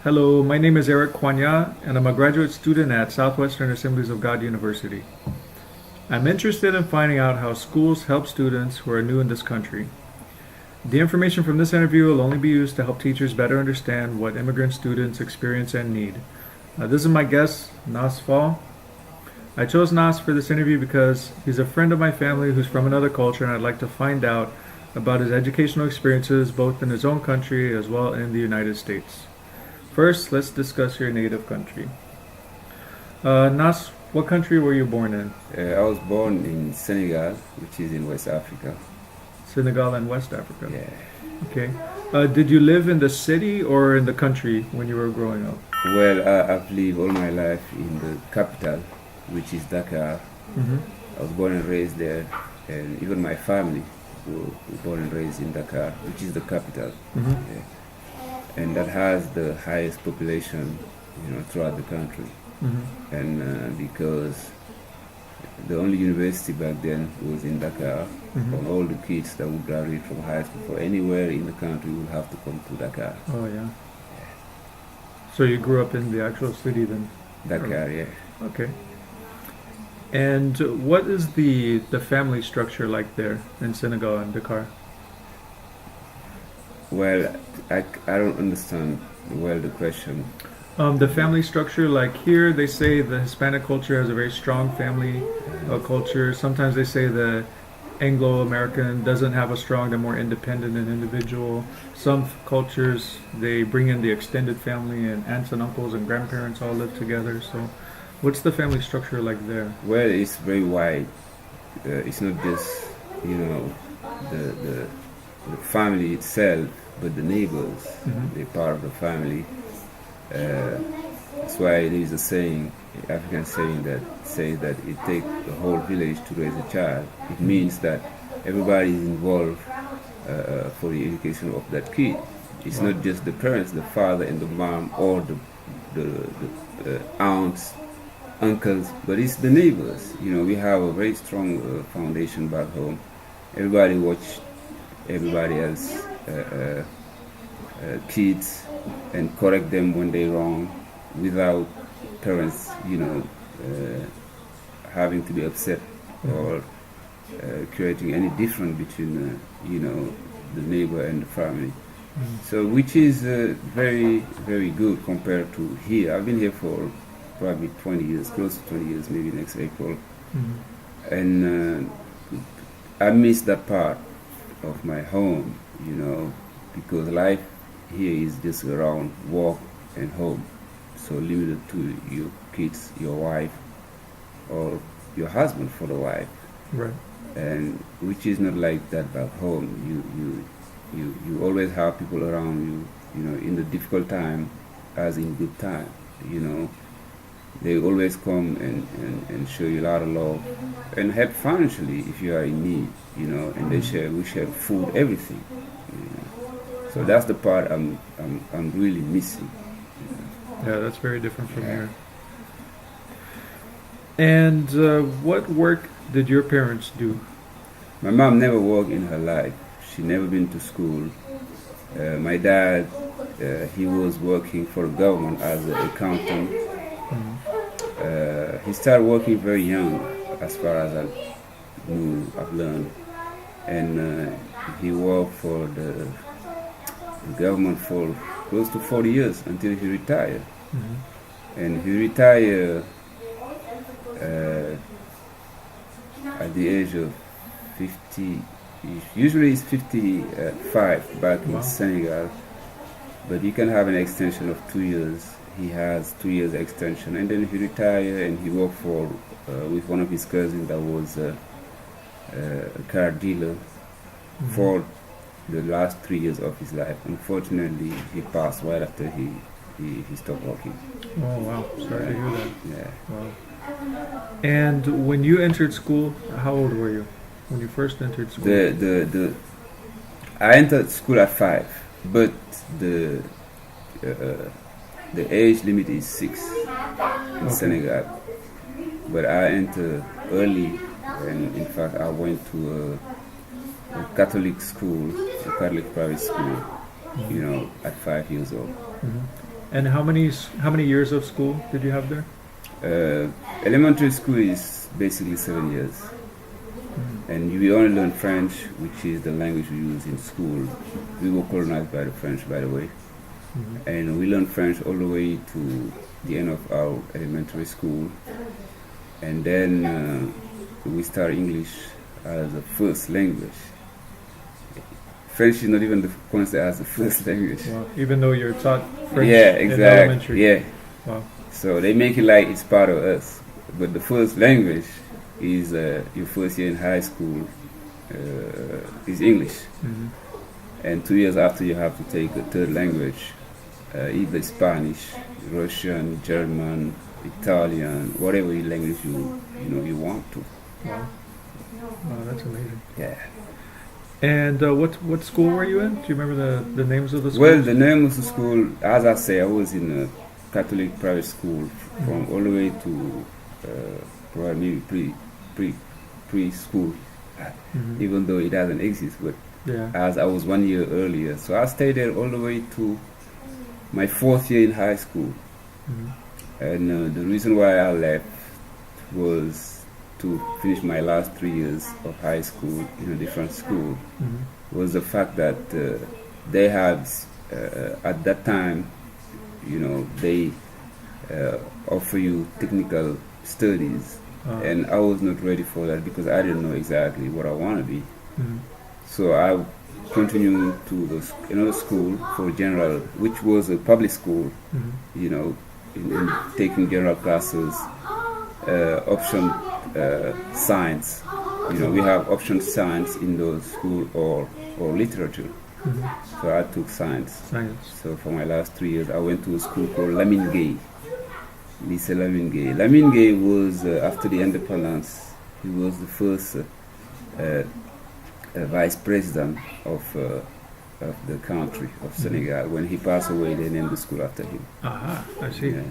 Hello, my name is Erik, and I'm a graduate student at Southwestern Assemblies of God University. I'm interested in finding out how schools help students who are new in this country. The information from this interview will only be used to help teachers better understand what immigrant students experience and need. This is my guest, Nass. I chose Nass for this interview because he's a friend of my family who's from another culture, and I'd like to find out about his educational experiences both in his own country as well as in the United States. First, let's discuss your native country. Nass, what country were you born in? I was born in Senegal, which is in West Africa. Senegal and West Africa. Yeah. Okay. Did you live in the city or in the country when you were growing up? Well, I've lived all my life in the capital, which is Dakar. Mm-hmm. I was born and raised there, and even my family were born and raised in Dakar, which is the capital. Mm-hmm. Yeah. And that has the highest population, throughout the country. Mm-hmm. And because the only university back then was in Dakar, Mm-hmm. and all the kids that would graduate from high school for anywhere in the country would have to come to Dakar. Oh, yeah. So you grew up in the actual city then? Dakar, yeah. Okay. And what is the family structure like there in Senegal and Dakar? Well, I don't understand well the question. The family structure, like here, they say the Hispanic culture has a very strong family culture. Sometimes they say the Anglo-American doesn't have a strong, they're more independent and individual. Some cultures, they bring in the extended family and aunts and uncles and grandparents all live together. So what's the family structure like there? Well, it's very wide. It's not just, the family itself, but the neighbors, Mm-hmm. they're part of the family. That's why there is a saying, African saying that says that it takes the whole village to raise a child. It means that everybody is involved for the education of that kid. It's not just the parents, the father and the mom, or the aunts, uncles, but it's the neighbors. We have a very strong foundation back home. Everybody watch everybody else kids and correct them when they're wrong without parents, having to be upset or creating any difference between, the neighbor and the family. So, which is very, very good compared to here. I've been here for probably 20 years, close to 20 years, maybe next April. Mm-hmm. And I miss that part of my home, because life here is just around work and home, so limited to your kids, your wife, or your husband for the wife, Right. and which is not like that back home. You always have people around you, in the difficult time as in good time. They always come and show you a lot of love and help financially if you are in need, and we share food, everything. So that's the part I'm really missing. Yeah, that's very different from here. And what work did your parents do? My mom never worked in her life. She never been to school. My dad, he was working for the government as an accountant. Mm-hmm. He started working very young, as far as I've learned, and he worked for the government for close to 40 years until he retired. Mm-hmm. And he retired at the age of 50. Usually it's 55 back in Senegal, but you can have an extension of 2 years. He has 2 years extension, and then he retired and he worked for with one of his cousins that was a car dealer for the last 3 years of his life. Unfortunately, he passed right after he stopped working. Oh, wow. Sorry to hear that. Yeah. Wow. And when you entered school, how old were you when you first entered school? I entered school at 5, but the age limit is 6 in Senegal. But I entered early, and in fact I went to a Catholic school, a Catholic private school, at 5 years old. Mm-hmm. And how many years of school did you have there? Elementary school is basically 7 years. And we only learn French, which is the language we use in school. We were colonized by the French, by the way. And we learn French all the way to the end of our elementary school. And then we start English as a first language. French is not even considered as the first language. Wow. Even though you're taught French Yeah, in exactly. elementary. Yeah. Wow. So they make it like it's part of us. But the first language is your first year in high school is English. And 2 years after you have to take a third language, either Spanish, Russian, German, Italian, whatever language you want to. Wow. Wow, that's amazing. Yeah. And what school were you in? Do you remember the names of the schools? Well, the name of the school, as I say, I was in a Catholic private school from all the way to probably preschool, even though it doesn't exist. But Yeah. as I was 1 year earlier, so I stayed there all the way to my 4th year in high school. And the reason why I left was to finish my last 3 years of high school in a different school. Was the fact that they had at that time, they offer you technical studies, and I was not ready for that because I didn't know exactly what I want to be. So I continued to another school for general, which was a public school, in taking general classes, option science. We have option science in those school or literature. So I took science. So for my last 3 years, I went to a school called Lamine Gueye, Lycée Lamine Gueye. Lamine Gueye was, after the independence, he was the first vice president of the country of Senegal. When he passed away, they named the school after him. Aha, I see. Yeah.